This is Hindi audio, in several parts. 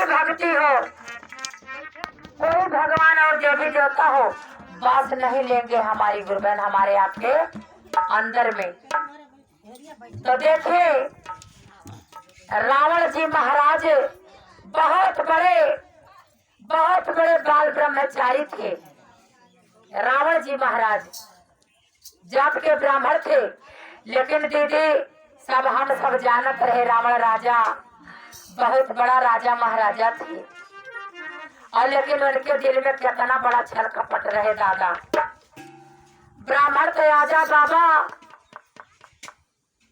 भी भक्ति हो, कोई भगवान और देवी देवता हो, बात नहीं लेंगे हमारी गुरु बहन हमारे आपके अंदर में। तो देखे रावण जी महाराज बहुत बड़े बाल ब्रह्मचारी थे। रावण जी महाराज जात के ब्राह्मण थे, लेकिन दीदी हम सब जानत रहे रावण राजा बहुत बड़ा राजा महाराजा थे, और लेकिन उनके दिल में कितना बड़ा छल कपट रहे दादा। ब्राह्मण थे आजा बाबा,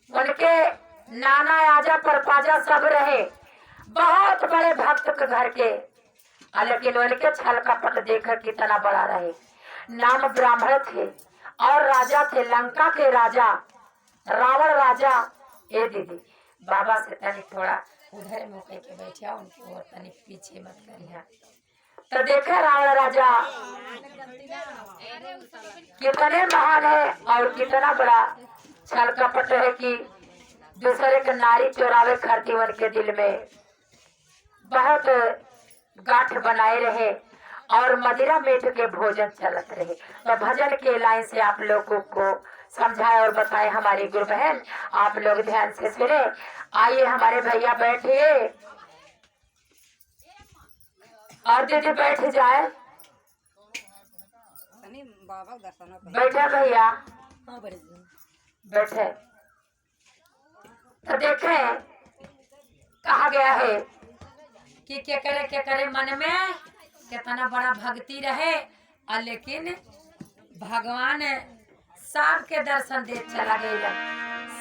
उनके नाना आजा परपाजा सब रहे, बहुत बड़े भक्त के घर के, लेकिन उनके छल कपट देखकर कितना बड़ा रहे। नाम ब्राह्मण थे और राजा थे, लंका के राजा रावण राजा। ए दीदी बाबा से तनी थोड़ा उधर मुँह के बैठा, उनकी ओर तनी पीछे मत करिया। तो देखे रावण राजा कितने महान है और कितना बड़ा छल कपट है कि दूसरे के नारी चोरावे खाती उनके दिल में बहुत गांठ बनाए रहे और मदिरा मीठ के भोजन चलत रहे। तो भजन के लाइन से आप लोगों को समझाए और बताए हमारी गुरु बहन, आप लोग ध्यान से सुने। आइए हमारे भैया बैठिए और दीदी बैठ जाए। बैठे भैया बैठे। तो देखे कहा गया है कि के करे मन में कितना बड़ा भक्ति रहे, और लेकिन भगवान सबके दर्शन दे चला गया,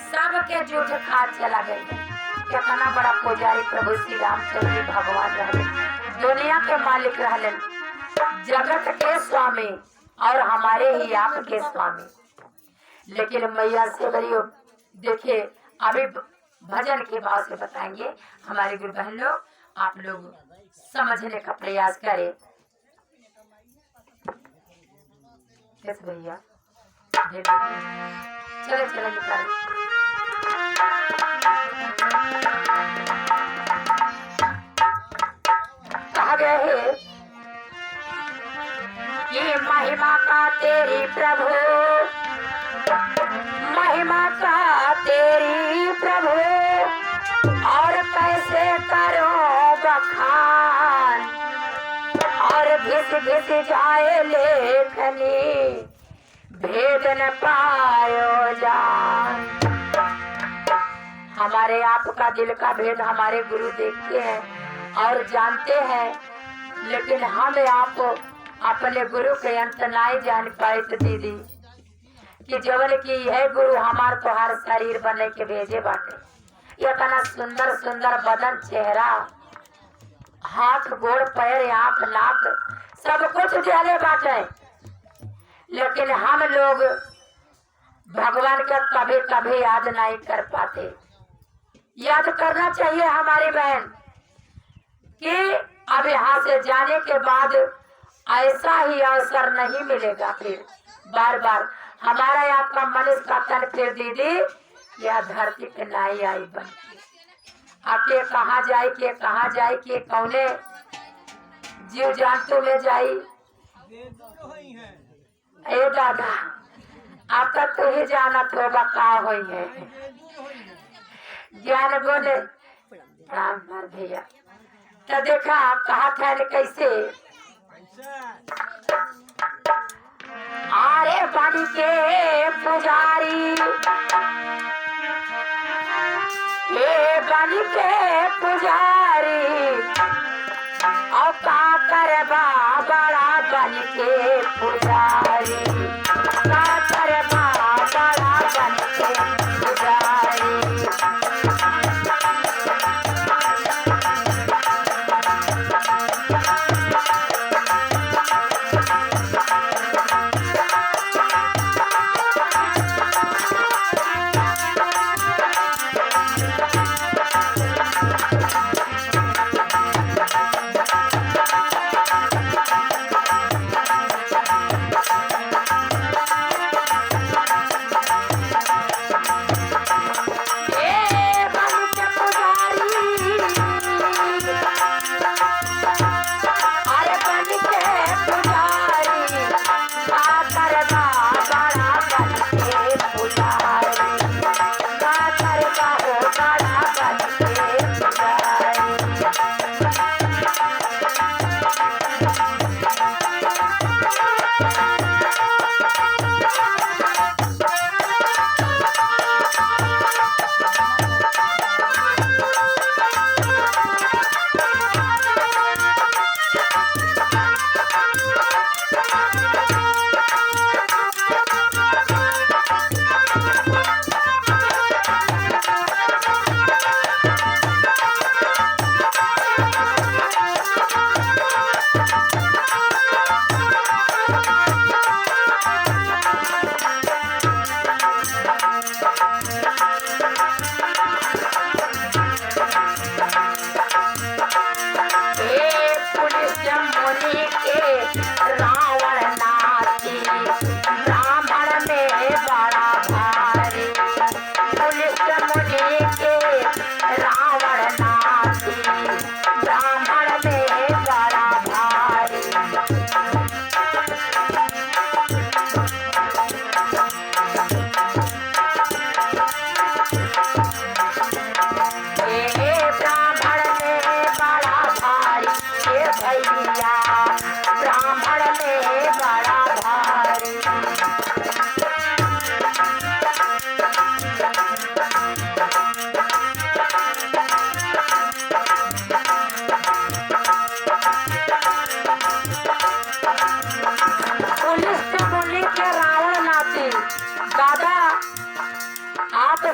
सबके जूठ खा चला गया। कितना बड़ा पुजारी प्रभु श्री रामचंद्र भगवान रहे, दुनिया के मालिक रहलन, जगत के स्वामी और हमारे ही आपके स्वामी। लेकिन मैया से बड़ी देखिए अभी भजन के भाव से बताएंगे हमारे गुरु बहन लोग, आप लोग समझने का प्रयास करें। यस भैया चले चले निकाल। कहा गया है कि महिमा का तेरी प्रभु, महिमा का तेरी प्रभु, और कैसे करो बखान, और घिस घिस जाए लेखनी, भेद न पायो जान। हमारे आपका दिल का भेद हमारे गुरु देखते हैं और जानते हैं, लेकिन हम आप अपने गुरु के अंत नहीं जान पाए। तो दीदी कि जवन की है गुरु हमार तो हर शरीर बने के भेजे बाटे, इतना सुंदर सुंदर बदन, चेहरा, हाथ गोड़ पैर आंख नाक सब कुछ दिले बाटे, लेकिन हम लोग भगवान का कभी कभी याद नहीं कर पाते। याद करना चाहिए हमारी बहन कि अब यहाँ से जाने के बाद ऐसा ही अवसर नहीं मिलेगा फिर बार बार। हमारा आपका मनुष्य का तन फिर दीदी यह धरती पे नहीं आई बन आके कहाँ जाए के कौने जीव जंतु में जाई। ए दादा आपका तो ही जाना होगा का हुई है ज्ञान बोले राम भैया। तो देखा कहा था कैसे आरे बन के पुजारी, ये बन के पुजारी, और का करबा बड़ा बन के पुजारी, का करबा बड़ा बन के पुजारी।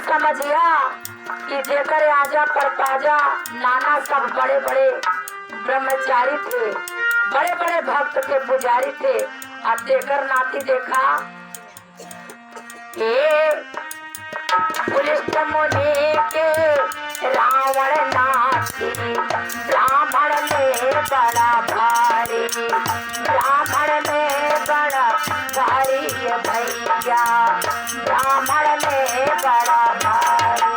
समझिया कि जेकर आजा पर पाजा नाना सब बड़े बड़े ब्रह्मचारी थे, बड़े बड़े भक्त के पुजारी थे। अब देकर नाती देखा पुलिस मुनि के रावण नाती, ब्राह्मण ने बड़ा भारी, ब्राह्मण ने बड़ा भारी भैया, ब्राह्मण ने बड़ा भारी।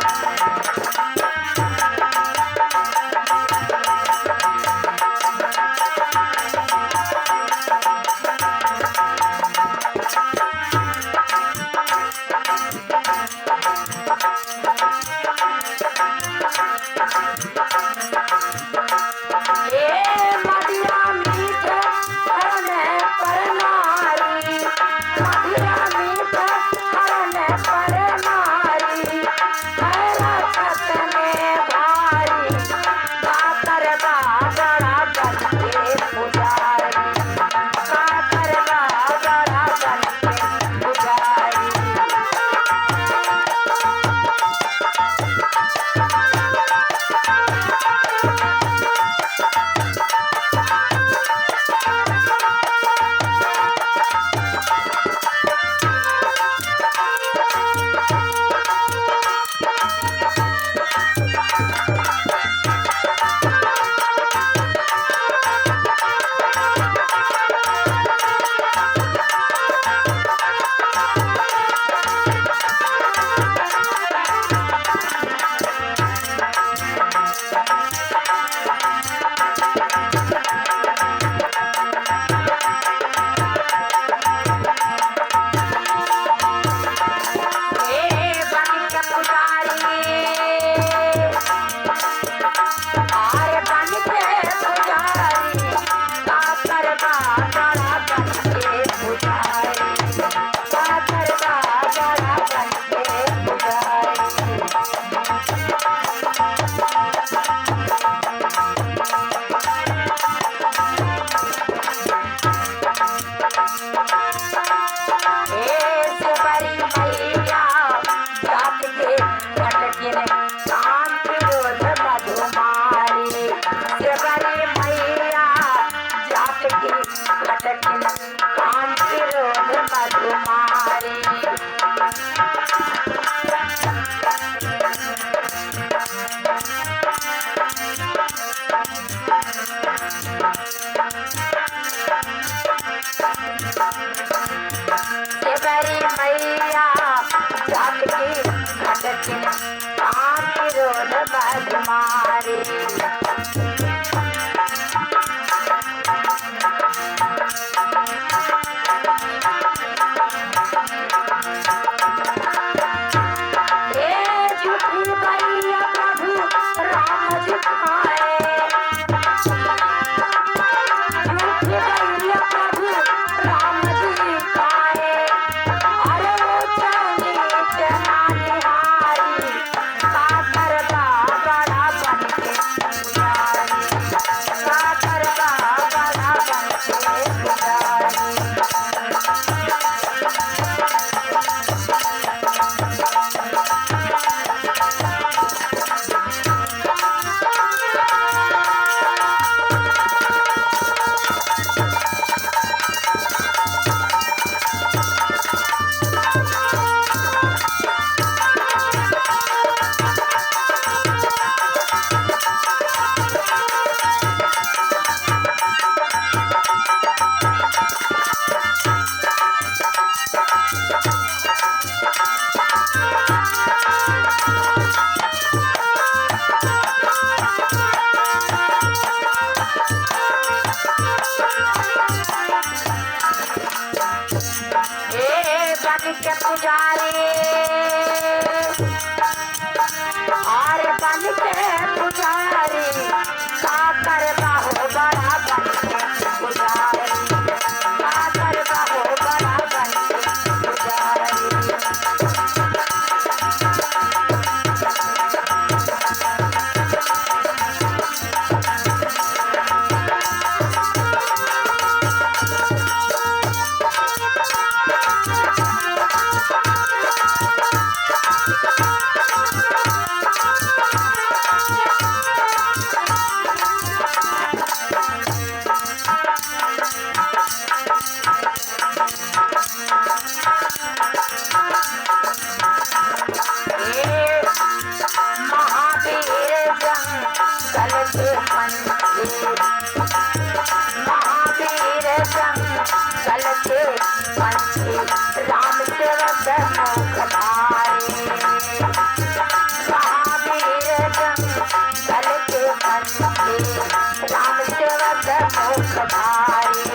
राम सेवक मुख भारी।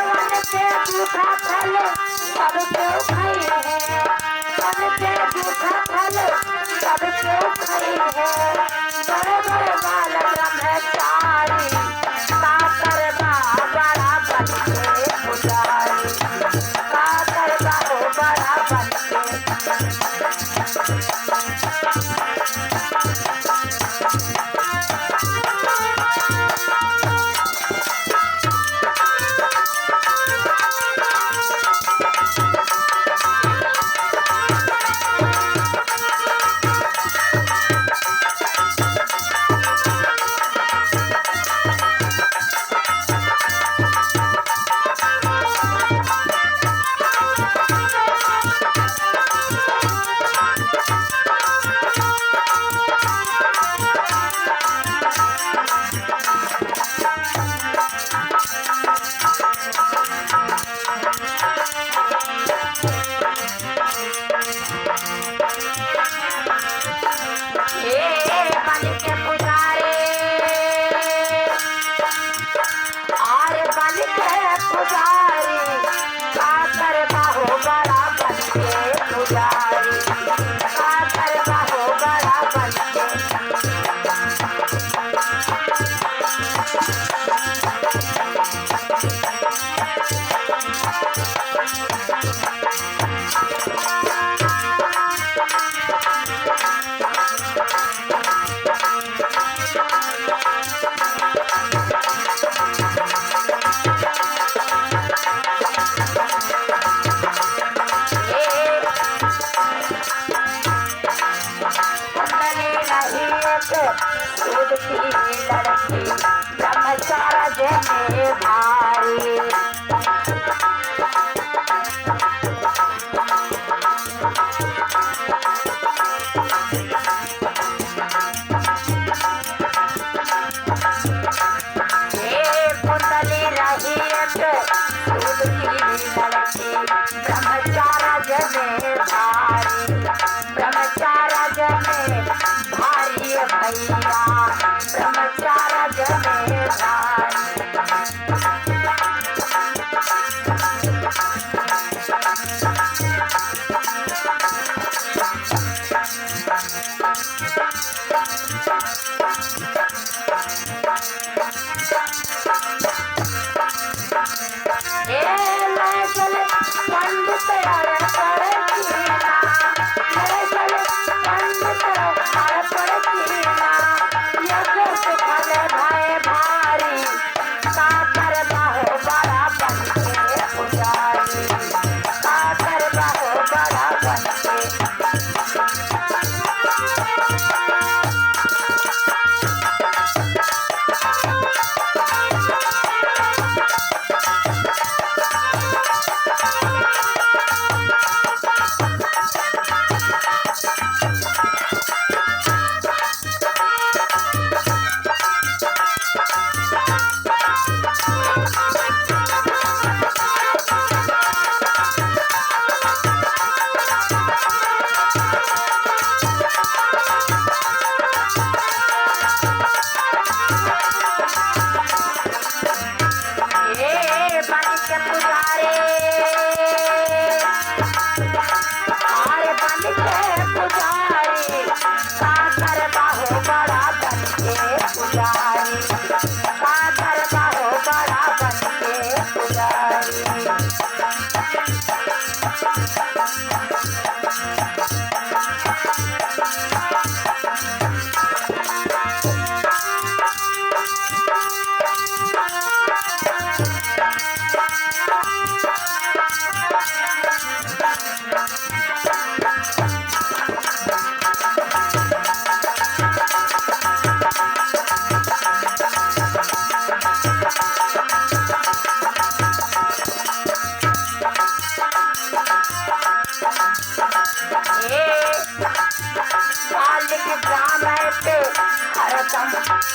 वन के जूठा फल सब क्यों खाई है, वन के जूठा फल सब क्यों खाई है। बड़े बड़े बाल ब्रह्मचारी का करबा बड़ा बन के पुजारी, का करबा हो बड़ा बन के।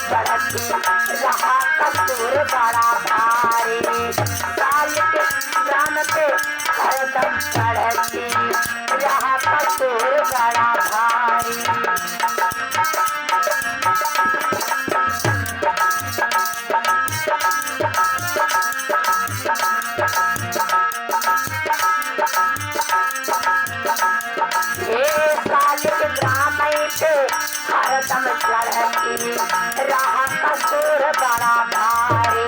बढ़ती रहा कसूर बड़ा कदम चढ़ती रहा कसूर बड़ा भारी। हरदम चढ़ती रहा कसूर बड़ा भारी,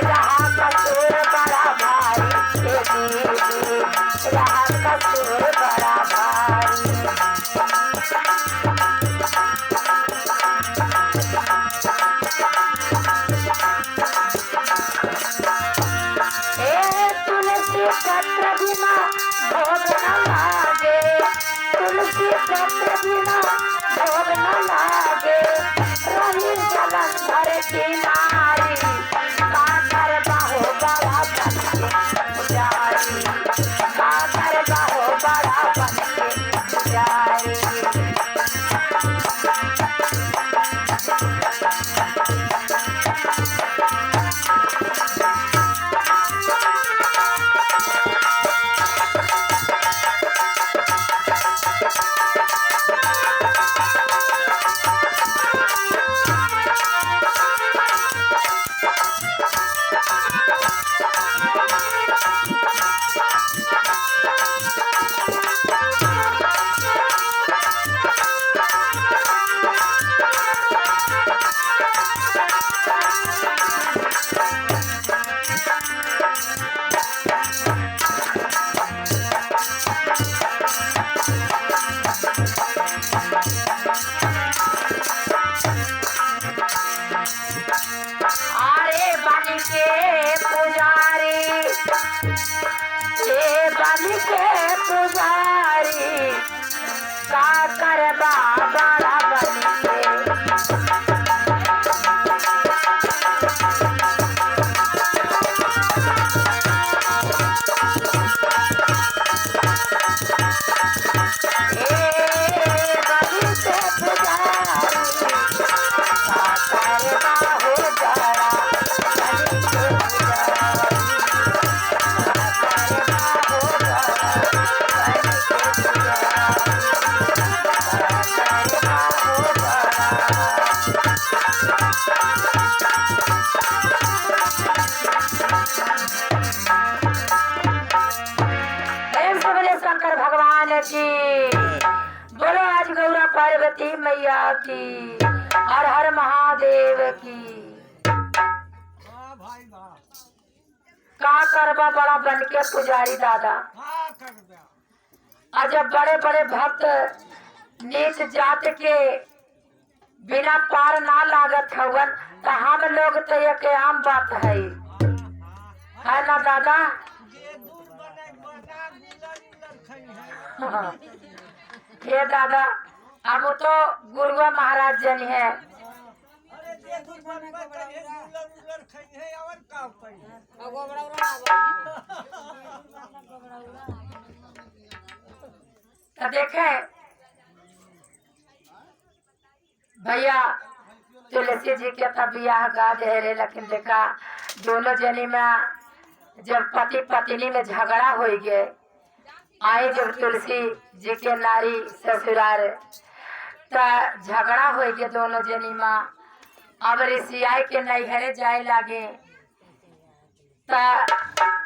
रहा कसूर बड़ा भारी, रहा कसूर बड़ा भारी। तुलसी पत्र बिना भोग न लागे, तुलसी पत्र बिना भोग न लागे, रही जलंधर की नारी, काकर बाहो बड़ा बनके पुजारी, काकर बाहो बड़ा बनके पुजारी। पुजारी काकर बाबा बनके शंकर भगवान की बोलो, आज गौरा पार्वती मैया की, हर हर महादेव की। का करबा बड़ा बन के पुजारी दादा, और जब बड़े बड़े भक्त नीच जात के बिना पार ना लागत हवन, तो हम लोग तो एक आम बात है ना दादा। ये दादा अब तो गुरुआ महाराज जन है, तो देखे भैया तुलसी जी के तब बियाह गा दे रे, लेकिन देखा दोनों जनी में जब पति पत्नी में झगड़ा हो गए, आए जब तुलसी जी के नारी ससुराल, तो झगड़ा हो गया दोनों जनी माँ। अब ऋषियाई के नैहरे जाए लागे, तो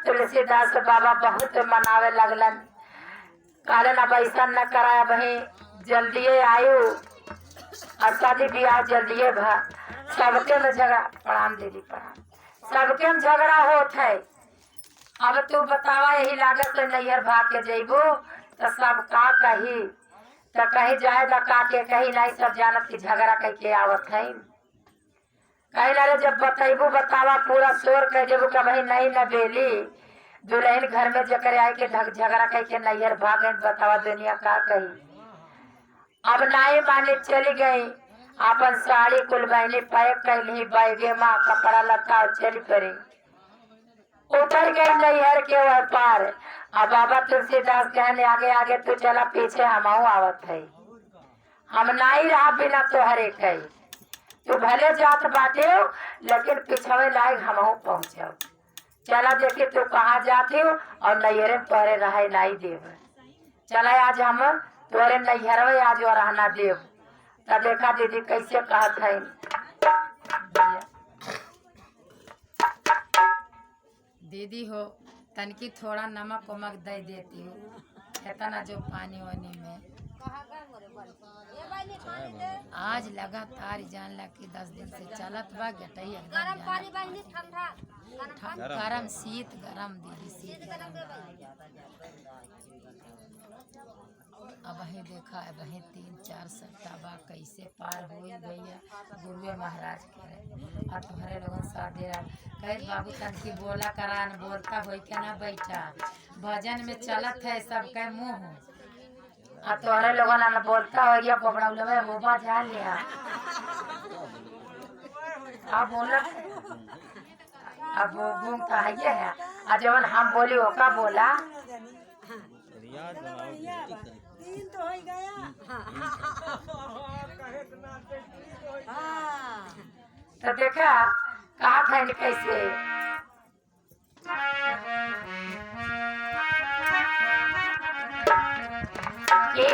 तुलसीदास बाबा बहुत मनावे लगलन, कहलन अब ऐसा न कराया बही, जल्दिए आयु और शादी ब्याह जल्दिए भा। सबके में झगड़ा, प्रणाम दीदी प्रणाम, सबके में झगड़ा होत है। अब तू बतावा यही लागत तो नैहर भाग के जेबू तो सब का कही, तो कहीं जाए तो का के कहीं नहीं, सब जानत की झगड़ा कह के आवत है। कहीं लारे जब बतेबू बतावा पूरा शोर कह देबू का भाई नहीं न बेली, दुल्हन घर में जकर आए के झगड़ा कह के नैहर भागे, बतावा दुनिया का कही। अब नाई माने चली गई, अपन साड़ी कुल बहनी पैक कैली, बैगे माँ कपड़ा लता चली पड़ी, उतर गई नैहर के वह पार। अब बाबा तुलसीदास कहने आगे आगे तू चला, पीछे हम आवत है, हम नहीं रहा बिना तोहरे कही, तू भले जात बाटे लेकिन पिछवे लायक हम पहुँचो। चला देखी तू कहाँ जाती हो और नैहरे तोरे रहे नहीं देव। चला आज हम तोरे नैहर आज और रहना देव। तब देखा दीदी कैसे कहत है। दीदी हो तनकी थोड़ा नमक वमक दे देती हो, इतना जो पानी वानी में आज लगातार जान ला कि 10 दिन से चलत बा गटई गरम पानी बहनी ठंडा गरम शीत गरम दीदी शीत अब ही देखा है वही 3-4 सप्ताह बा कैसे पार हो गई गुरुए महाराज के और तुम्हारे लोगों साथ दे रहा कहे बाबू तनकी बोला करान बोलता हो के ना बैठा भजन में चलत है सबका मुँह तोहरे लोगों ना बोलता हो गया पकड़ा में मुँह जा लिया अब बोला अब वो घूमता है ये है और जब हम बोली वो का बोला दिन तो हो गया तो देखा कहा था कैसे के